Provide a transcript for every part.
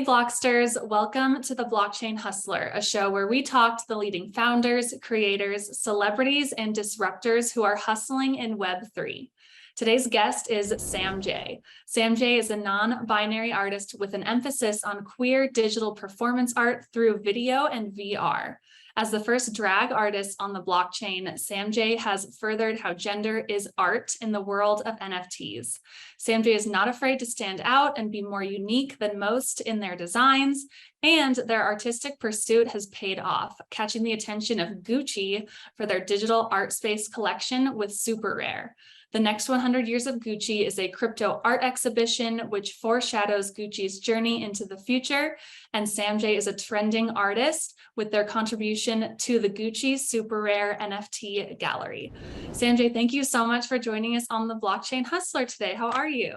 Blocksters, welcome to the Blockchain Hustler, a show where we talk to the leading founders, creators, celebrities, and disruptors who are hustling in Web3. Today's guest is SamJ. SamJ is a non-binary artist with an emphasis on queer digital performance art through video and VR. As the first drag artist on the blockchain, SamJ has furthered how gender is art in the world of NFTs. SamJ is not afraid to stand out and be more unique than most in their designs, and their artistic pursuit has paid off, catching the attention of Gucci for their digital art space collection with Super Rare. The next 100 Years of Gucci is a crypto art exhibition which foreshadows Gucci's journey into the future, and SamJ is a trending artist with their contribution to the Gucci Super Rare NFT gallery. SamJ, thank you so much for joining us on the Blockchain Hustler today. How are you?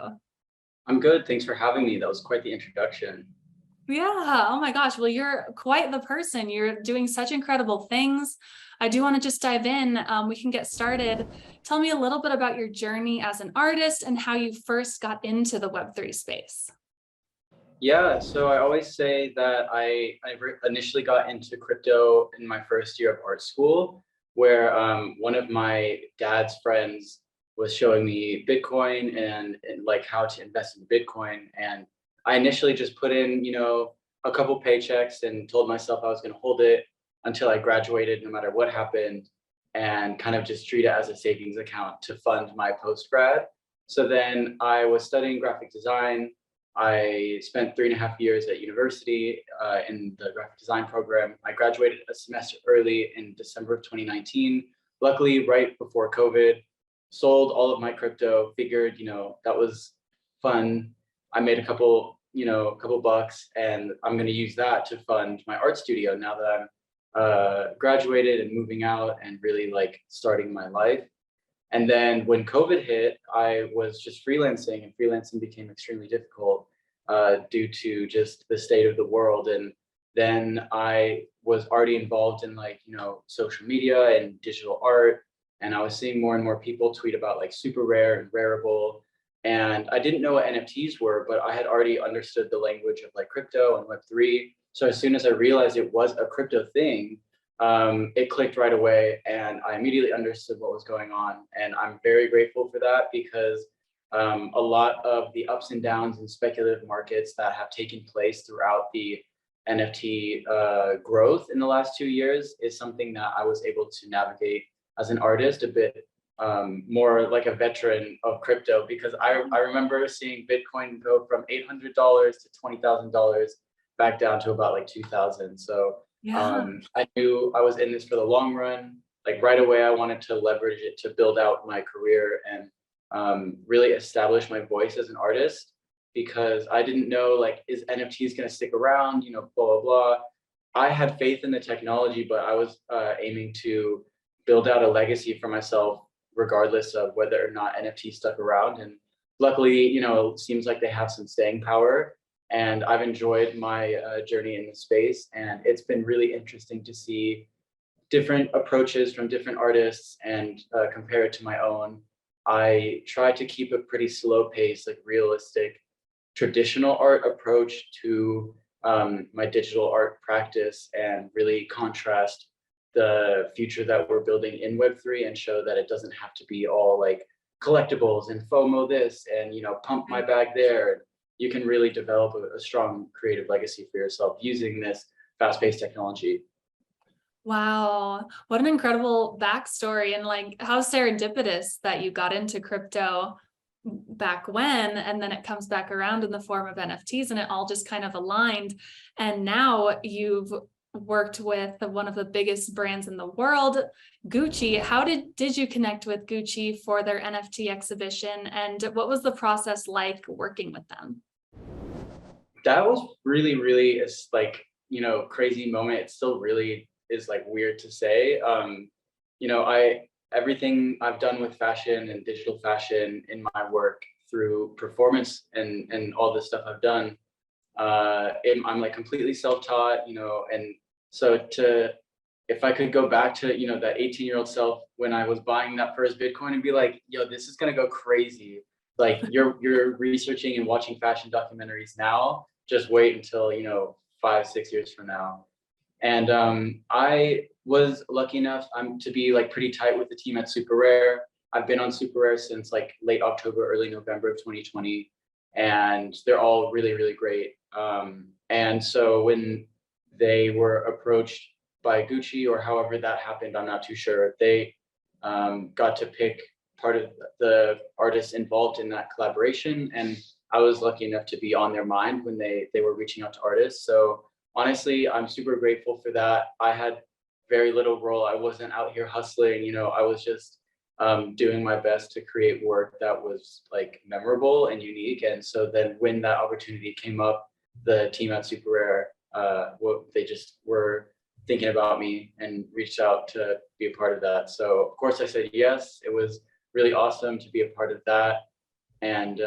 I'm good. Thanks for having me. That was quite the introduction. Yeah. Oh my gosh. Well, you're quite the person. You're doing such incredible things. I do want to just dive in. We can get started. Tell me a little bit about your journey as an artist and how you first got into the Web3 space. Yeah, so I always say that I initially got into crypto in my first year of art school, where one of my dad's friends was showing me Bitcoin and like how to invest in Bitcoin. And I initially just put in, a couple paychecks and told myself I was going to hold it until I graduated, no matter what happened, and kind of just treat it as a savings account to fund my post-grad. So then I was studying graphic design. I spent 3.5 years at university in the graphic design program. I graduated a semester early in December of 2019. Luckily, right before COVID, sold all of my crypto, figured, that was fun. I made a couple bucks, and I'm going to use that to fund my art studio now that I'm graduated and moving out and really like starting my life. And then when COVID hit, I was just freelancing, and freelancing became extremely difficult due to just the state of the world. And then I was already involved in social media and digital art. And I was seeing more and more people tweet about like Super Rare and Rareable. And I didn't know what NFTs were, but I had already understood the language of like crypto and Web3. So as soon as I realized it was a crypto thing, it clicked right away, and I immediately understood what was going on. And I'm very grateful for that, because a lot of the ups and downs in speculative markets that have taken place throughout the NFT growth in the last 2 years is something that I was able to navigate as an artist a bit more like a veteran of crypto, because I remember seeing Bitcoin go from $800 to $20,000 back down to about like 2,000. So Yeah. I knew I was in this for the long run. Like right away, I wanted to leverage it to build out my career and really establish my voice as an artist, because I didn't know, like, is NFTs going to stick around, blah, blah, blah. I had faith in the technology, but I was aiming to build out a legacy for myself, regardless of whether or not NFTs stuck around. And luckily, it seems like they have some staying power. And I've enjoyed my journey in the space, and it's been really interesting to see different approaches from different artists and compare it to my own. I try to keep a pretty slow pace, like realistic, traditional art approach to my digital art practice, and really contrast the future that we're building in Web3 and show that it doesn't have to be all like collectibles and FOMO this and, pump my bag there. You can really develop a strong creative legacy for yourself using this fast-paced technology. Wow. What an incredible backstory, and like how serendipitous that you got into crypto back when, and then it comes back around in the form of NFTs, and it all just kind of aligned. And now you've worked with one of the biggest brands in the world, Gucci. How did you connect with Gucci for their NFT exhibition, and what was the process like working with them? That was really, really crazy moment. It still really is like weird to say. Everything I've done with fashion and digital fashion in my work through performance and all the stuff I've done, I'm like completely self-taught, and so if I could go back to, that 18-year-old self when I was buying that first Bitcoin and be like, yo, this is gonna go crazy. Like you're researching and watching fashion documentaries now, just wait until, you know, 5-6 years from now. And I was lucky enough to be like pretty tight with the team at Super Rare. I've been on Super Rare since like late October, early November of 2020, and they're all really, really great. And so when they were approached by Gucci, or however that happened, I'm not too sure, they got to pick part of the artists involved in that collaboration, and I was lucky enough to be on their mind when they were reaching out to artists. So honestly, I'm super grateful for that. I had very little role. I wasn't out here hustling, you know, I was just doing my best to create work that was like memorable and unique. And so then when that opportunity came up, the team at Super Rare, they just were thinking about me and reached out to be a part of that. So of course I said yes. It was really awesome to be a part of that. And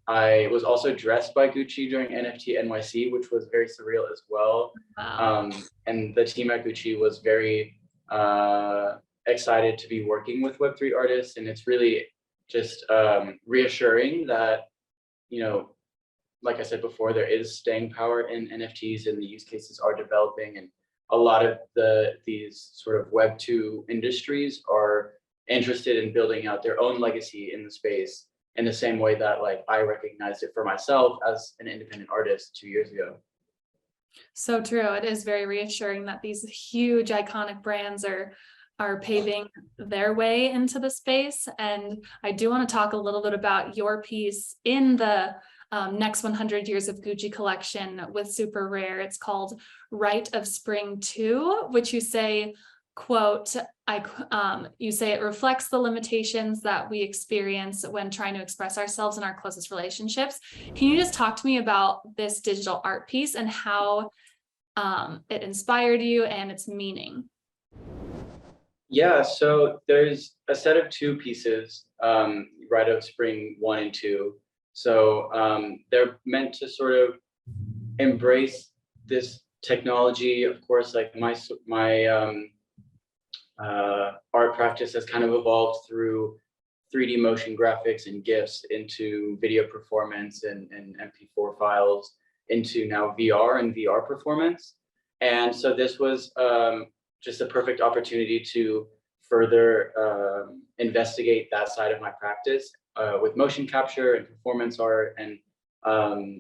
I was also dressed by Gucci during NFT NYC, which was very surreal as well. Wow. And the team at Gucci was very excited to be working with Web3 artists. And it's really just reassuring that, you know, like I said before, there is staying power in NFTs and the use cases are developing. And a lot of these sort of Web2 industries are interested in building out their own legacy in the space in the same way that like I recognized it for myself as an independent artist 2 years ago. So true. It is very reassuring that these huge iconic brands are paving their way into the space. And I do want to talk a little bit about your piece in the next 100 years of Gucci collection with Super Rare. It's called Rite of Spring 2, which you say, quote, you say it reflects the limitations that we experience when trying to express ourselves in our closest relationships. Can you just talk to me about this digital art piece and how it inspired you and its meaning? Yeah, so there's a set of two pieces, Rite of Spring 1 and 2. So they're meant to sort of embrace this technology. Of course, like my art practice has kind of evolved through 3D motion graphics and GIFs into video performance and MP4 files into now VR and VR performance. And so this was just a perfect opportunity to further investigate that side of my practice with motion capture and performance art and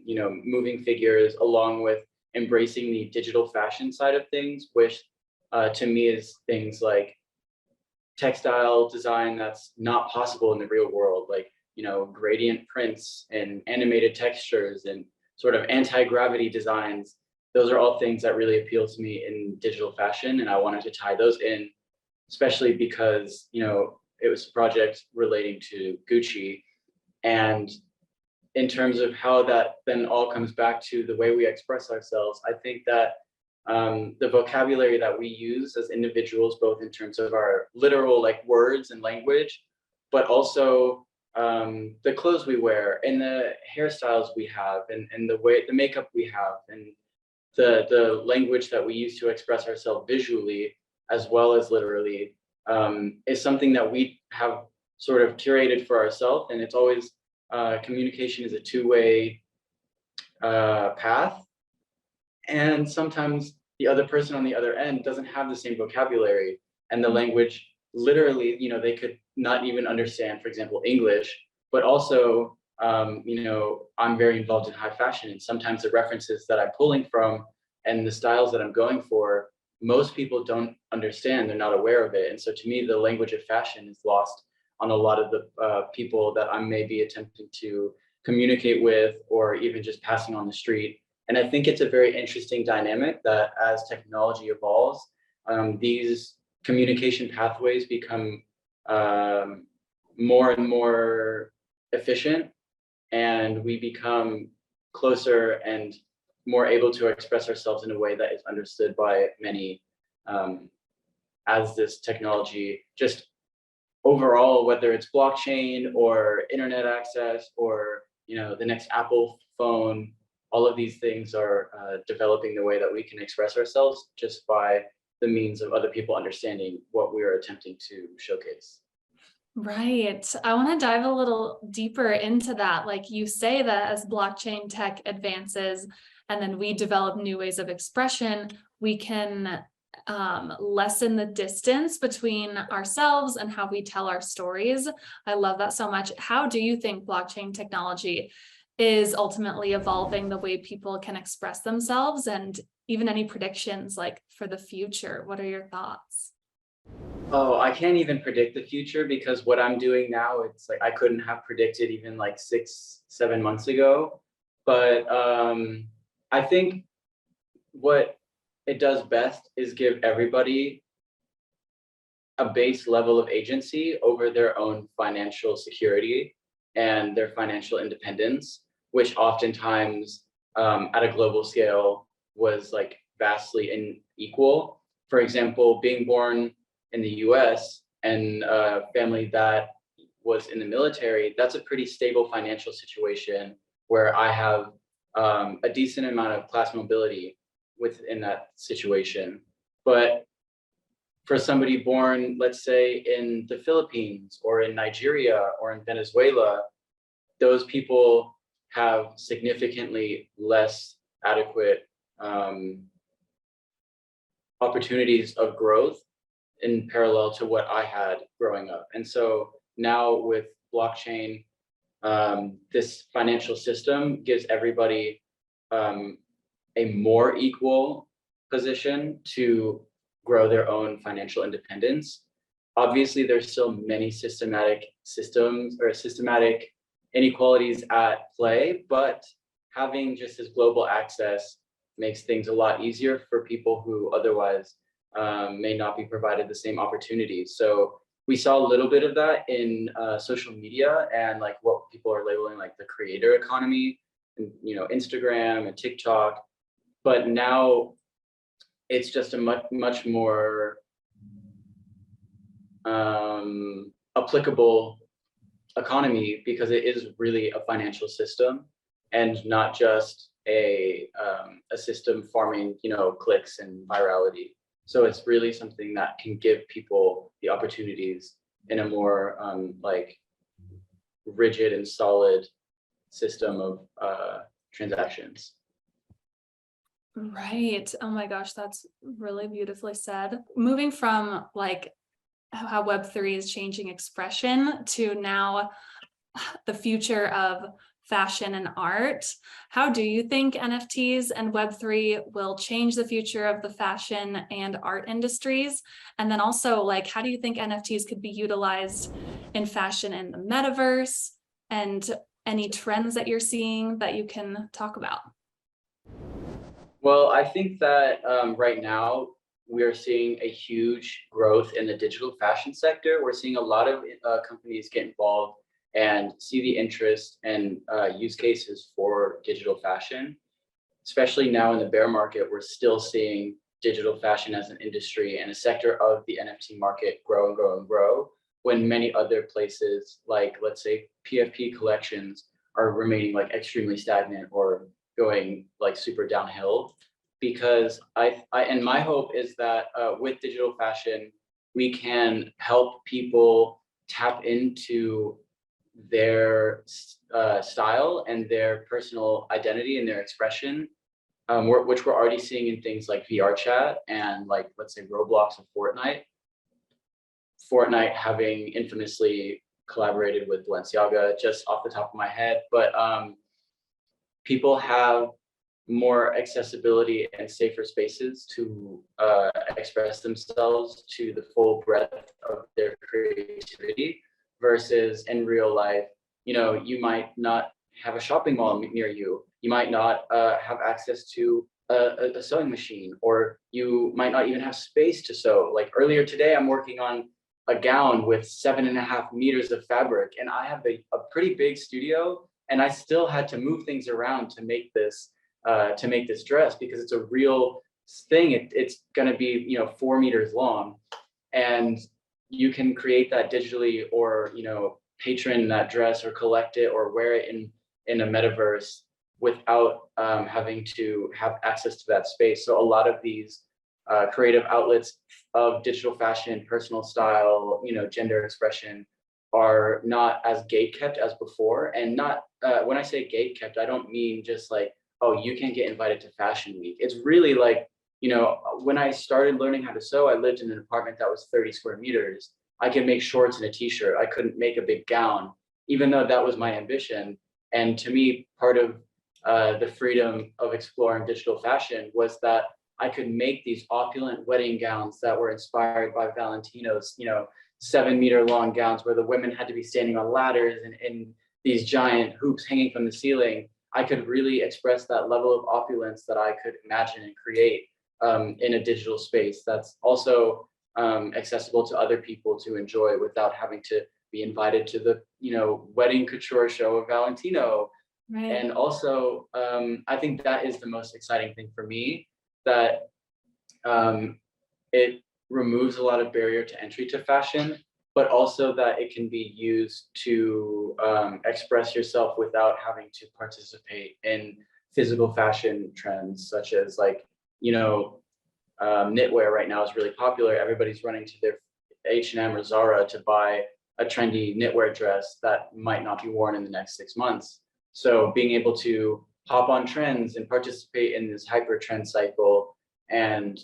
you know, moving figures, along with embracing the digital fashion side of things, which to me is things like textile design that's not possible in the real world, like, you know, gradient prints and animated textures and sort of anti-gravity designs. Those are all things that really appeal to me in digital fashion, and I wanted to tie those in, especially because, you know, it was a project relating to Gucci. And in terms of how that then all comes back to the way we express ourselves, I think that the vocabulary that we use as individuals, both in terms of our literal like words and language, but also the clothes we wear and the hairstyles we have and the makeup we have and the language that we use to express ourselves visually as well as literally is something that we have sort of curated for ourselves. And it's always communication is a two-way path. And sometimes the other person on the other end doesn't have the same vocabulary and the language literally, you know, they could not even understand, for example, English, but also, you know, I'm very involved in high fashion, and sometimes the references that I'm pulling from and the styles that I'm going for, most people don't understand, they're not aware of it. And so to me, the language of fashion is lost on a lot of the people that I may be attempting to communicate with or even just passing on the street. And I think it's a very interesting dynamic that as technology evolves, these communication pathways become more and more efficient, and we become closer and more able to express ourselves in a way that is understood by many as this technology just overall, whether it's blockchain or internet access or, you know, the next Apple phone, all of these things are developing the way that we can express ourselves just by the means of other people understanding what we are attempting to showcase. Right. I want to dive a little deeper into that. Like you say that as blockchain tech advances and then we develop new ways of expression, we can lessen the distance between ourselves and how we tell our stories. I love that so much. How do you think blockchain technology is ultimately evolving the way people can express themselves, and even any predictions like for the future? What are your thoughts? Oh, I can't even predict the future because what I'm doing now, it's like I couldn't have predicted even like 6, 7 months ago. But I think what it does best is give everybody a base level of agency over their own financial security and their financial independence, which oftentimes at a global scale was like vastly unequal. For example, being born in the US and a family that was in the military, that's a pretty stable financial situation where I have a decent amount of class mobility within that situation. But for somebody born, let's say, in the Philippines or in Nigeria or in Venezuela, those people have significantly less adequate opportunities of growth in parallel to what I had growing up. And so now with blockchain, this financial system gives everybody a more equal position to grow their own financial independence. Obviously, there's still many systematic systems or systematic inequalities at play, but having just this global access makes things a lot easier for people who otherwise may not be provided the same opportunities. So we saw a little bit of that in social media and like what people are labeling like the creator economy, and Instagram and TikTok. But now it's just a much more applicable economy because it is really a financial system and not just a system farming clicks and virality. So it's really something that can give people the opportunities in a more like rigid and solid system of transactions. Right. Oh my gosh, that's really beautifully said. Moving from like how Web3 is changing expression to now the future of fashion and art, how do you think NFTs and Web3 will change the future of the fashion and art industries? And then also, like, how do you think NFTs could be utilized in fashion and the metaverse? And any trends that you're seeing that you can talk about? Well, I think that right now we are seeing a huge growth in the digital fashion sector. We're seeing a lot of companies get involved and see the interest and use cases for digital fashion. Especially now in the bear market, we're still seeing digital fashion as an industry and a sector of the NFT market grow and grow and grow, when many other places, like let's say PFP collections, are remaining like extremely stagnant or going like super downhill. Because I and my hope is that with digital fashion, we can help people tap into their style and their personal identity and their expression, which we're already seeing in things like VR chat and like, let's say, Roblox and Fortnite. Fortnite having infamously collaborated with Balenciaga, just off the top of my head. But people have more accessibility and safer spaces to express themselves to the full breadth of their creativity versus in real life, you might not have a shopping mall near you. You might not have access to a sewing machine, or you might not even have space to sew. Like earlier today, I'm working on a gown with 7.5 meters of fabric, and I have a pretty big studio, and I still had to move things around to make this dress because it's a real thing. It's going to be 4 meters long, and you can create that digitally, or patron that dress or collect it or wear it in a metaverse without having to have access to that space. So a lot of these creative outlets of digital fashion, personal style, gender expression are not as gate kept as before. And not when I say gate kept, I don't mean just like, oh, you can get invited to Fashion Week. It's really like, when I started learning how to sew, I lived in an apartment that was 30 square meters. I could make shorts and a t-shirt. I couldn't make a big gown, even though that was my ambition. And to me, part of the freedom of exploring digital fashion was that I could make these opulent wedding gowns that were inspired by Valentino's, 7-meter long gowns where the women had to be standing on ladders and in these giant hoops hanging from the ceiling. I could really express that level of opulence that I could imagine and create in a digital space that's also accessible to other people to enjoy without having to be invited to the wedding couture show of Valentino. Right. And also, I think that is the most exciting thing for me, that it removes a lot of barrier to entry to fashion, but also that it can be used to express yourself without having to participate in physical fashion trends, such as like, knitwear right now is really popular. Everybody's running to their H&M or Zara to buy a trendy knitwear dress that might not be worn in the next 6 months. So being able to hop on trends and participate in this hyper trend cycle and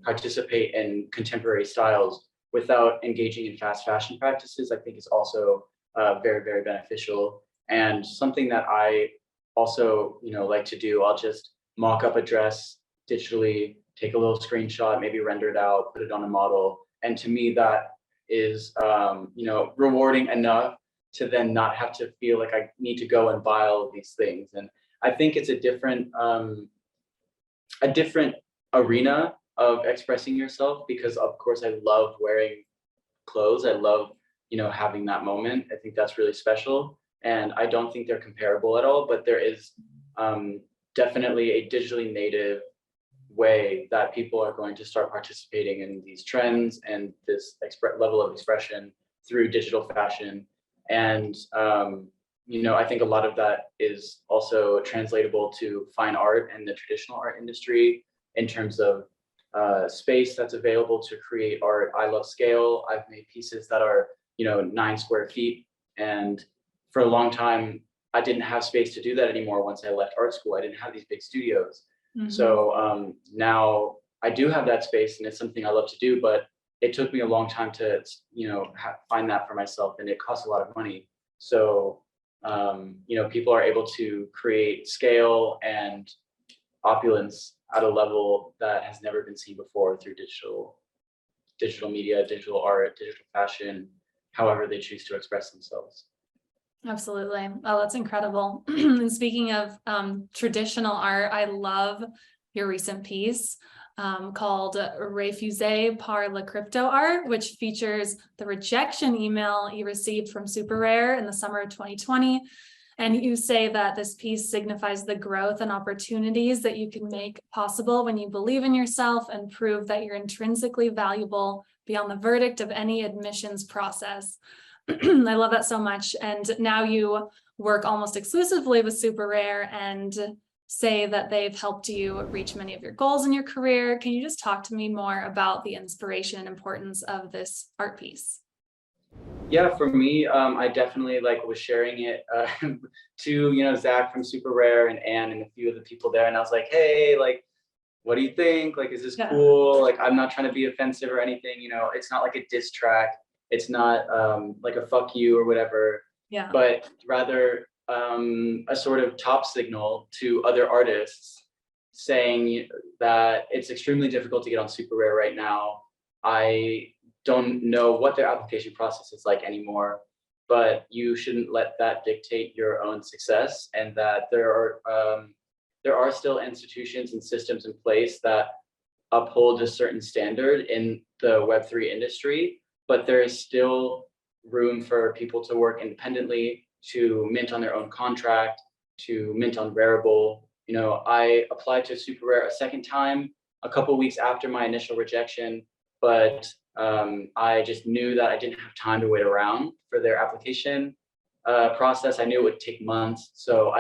participate in contemporary styles without engaging in fast fashion practices, I think is also very, very beneficial. And something that I also, like to do, I'll just mock up a dress digitally, take a little screenshot, maybe render it out, put it on a model. And to me, that is, rewarding enough to then not have to feel like I need to go and buy all of these things. And I think it's a different arena of expressing yourself, because of course I love wearing clothes. I love, having that moment. I think that's really special. And I don't think they're comparable at all, but there is definitely a digitally native way that people are going to start participating in these trends and this level of expression through digital fashion. And, I think a lot of that is also translatable to fine art and the traditional art industry in terms of space that's available to create art. I love scale. I've made pieces that are, 9 square feet. And for a long time, I didn't have space to do that anymore. Once I left art school, I didn't have these big studios. Mhm. So now I do have that space, and it's something I love to do, but it took me a long time to, find that for myself, and it costs a lot of money. So, people are able to create scale and opulence at a level that has never been seen before through digital media, digital art, digital fashion, however they choose to express themselves. Absolutely. Oh, that's incredible. And speaking of traditional art, I love your recent piece called Refusé par la Crypto Art, which features the rejection email you received from Super Rare in the summer of 2020. And you say that this piece signifies the growth and opportunities that you can make possible when you believe in yourself and prove that you're intrinsically valuable beyond the verdict of any admissions process. I love that so much. And now you work almost exclusively with Super Rare and say that they've helped you reach many of your goals in your career. Can you just talk to me more about the inspiration and importance of this art piece? Yeah, for me, I definitely was sharing it to Zach from Super Rare and Anne and a few of the people there, and I was like, hey, what do you think? Is this cool? I'm not trying to be offensive or anything. It's not like a diss track. It's not like a fuck you or whatever. Yeah. But rather a sort of top signal to other artists saying that it's extremely difficult to get on Super Rare right now. I don't know what their application process is like anymore, but you shouldn't let that dictate your own success, and that there are still institutions and systems in place that uphold a certain standard in the Web3 industry, but there is still room for people to work independently, to mint on their own contract, to mint on Rarible. I applied to Super Rare a second time a couple weeks after my initial rejection, but I just knew that I didn't have time to wait around for their application process. I knew it would take months. So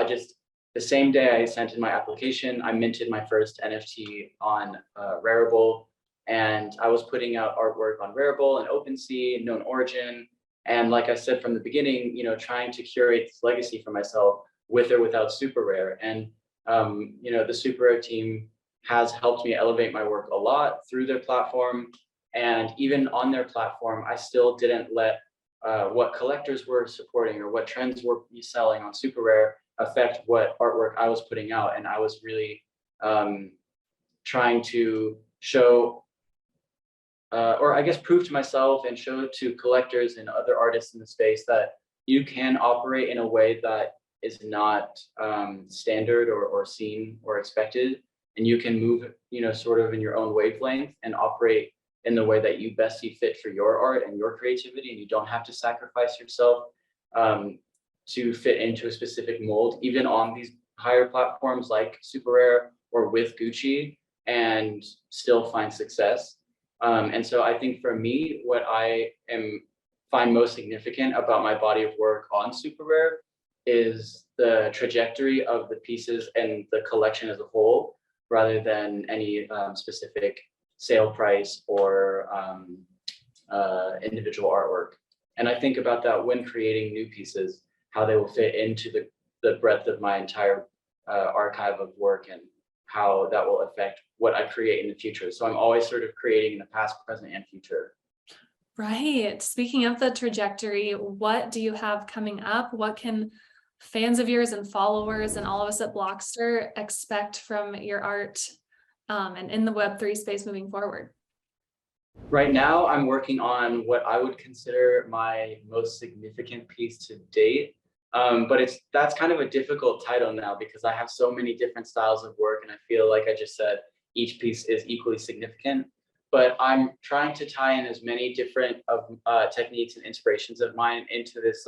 the same day I sent in my application, I minted my first NFT on Rarible, and I was putting out artwork on Rarible and OpenSea and Known Origin. And like I said from the beginning, trying to curate this legacy for myself with or without super rare. And the super rare team has helped me elevate my work a lot through their platform. And even on their platform, I still didn't let what collectors were supporting or what trends were selling on super rare affect what artwork I was putting out. And I was really trying to show, or I guess prove to myself and show to collectors and other artists in the space that you can operate in a way that is not standard or seen or expected. And you can move, sort of in your own wavelength and operate in the way that you best see fit for your art and your creativity. And you don't have to sacrifice yourself to fit into a specific mold, even on these higher platforms like Super Rare or with Gucci, and still find success. And so I think for me, what I find most significant about my body of work on Super Rare is the trajectory of the pieces and the collection as a whole, rather than any specific sale price or individual artwork. And I think about that when creating new pieces, how they will fit into the breadth of my entire archive of work and how that will affect what I create in the future. So I'm always sort of creating in the past, present, and future. Right. Speaking of the trajectory, what do you have coming up? What can fans of yours and followers and all of us at Blockster expect from your art and in the Web3 space moving forward? Right now, I'm working on what I would consider my most significant piece to date. But that's kind of a difficult title now because I have so many different styles of work, and I feel like I just said each piece is equally significant. But I'm trying to tie in as many different techniques and inspirations of mine into this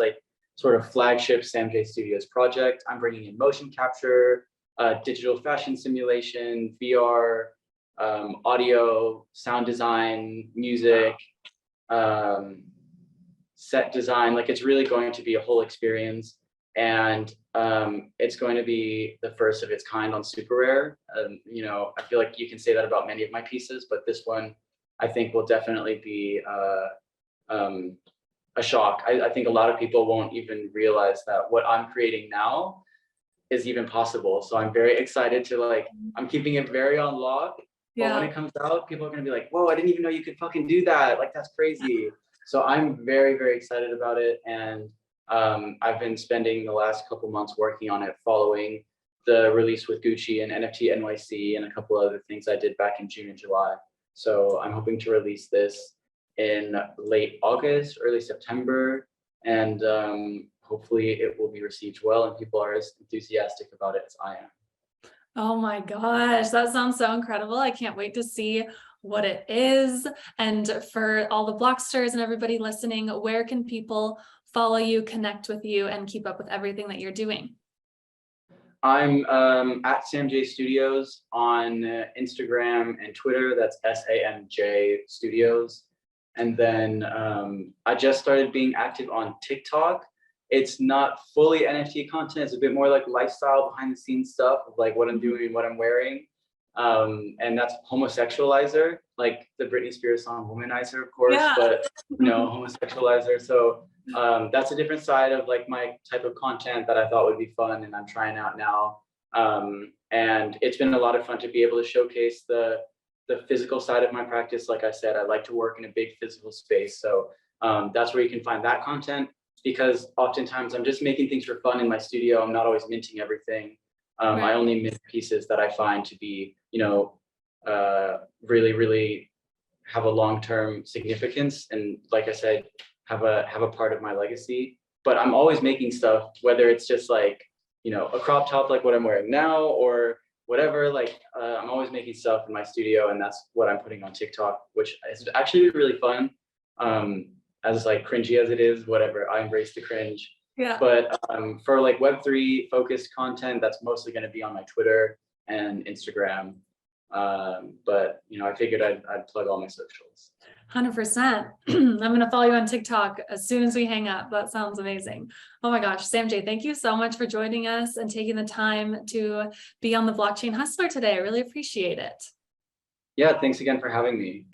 sort of flagship SamJ Studios project. I'm bringing in motion capture, digital fashion simulation, VR, audio, sound design, music, set design. It's really going to be a whole experience, and it's going to be the first of its kind on Super Rare. I feel like you can say that about many of my pieces, but this one I think will definitely be a shock. I think a lot of people won't even realize that what I'm creating now is even possible. So I'm very excited to I'm keeping it very on lock. But when it comes out, people are going to be like, whoa, I didn't even know you could fucking do that. That's crazy. So I'm very, very excited about it. And I've been spending the last couple months working on it, following the release with Gucci and NFT NYC and a couple other things I did back in June and July. So I'm hoping to release this in late August, early September. And hopefully it will be received well and people are as enthusiastic about it as I am. Oh my gosh, that sounds so incredible. I can't wait to see what it is. And for all the Blocksters and everybody listening, where can people follow you, connect with you, and keep up with everything that you're doing? I'm at SamJ Studios on Instagram and Twitter. That's SamJ Studios. And then I just started being active on TikTok. It's not fully NFT content. It's a bit more lifestyle, behind the scenes stuff of what I'm doing, what I'm wearing. And that's Homosexualizer, like the Britney Spears song Womanizer, of course, but Homosexualizer. So that's a different side of my type of content that I thought would be fun and I'm trying out now. And it's been a lot of fun to be able to showcase the physical side of my practice. Like I said, I like to work in a big physical space. So that's where you can find that content, because oftentimes I'm just making things for fun in my studio. I'm not always minting everything. I only mint pieces that I find to be, really, really have a long-term significance. And like I said, have a part of my legacy. But I'm always making stuff, whether it's just a crop top like what I'm wearing now or whatever. I'm always making stuff in my studio, and that's what I'm putting on TikTok, which is actually really fun. As cringy as it is, whatever, I embrace the cringe. Yeah. But for Web3 focused content, that's mostly going to be on my Twitter and Instagram. But I figured I'd plug all my socials. 100%. I'm going to follow you on TikTok as soon as we hang up. That sounds amazing. Oh my gosh, SamJ, thank you so much for joining us and taking the time to be on the Blockchain Hustler today. I really appreciate it. Yeah, thanks again for having me.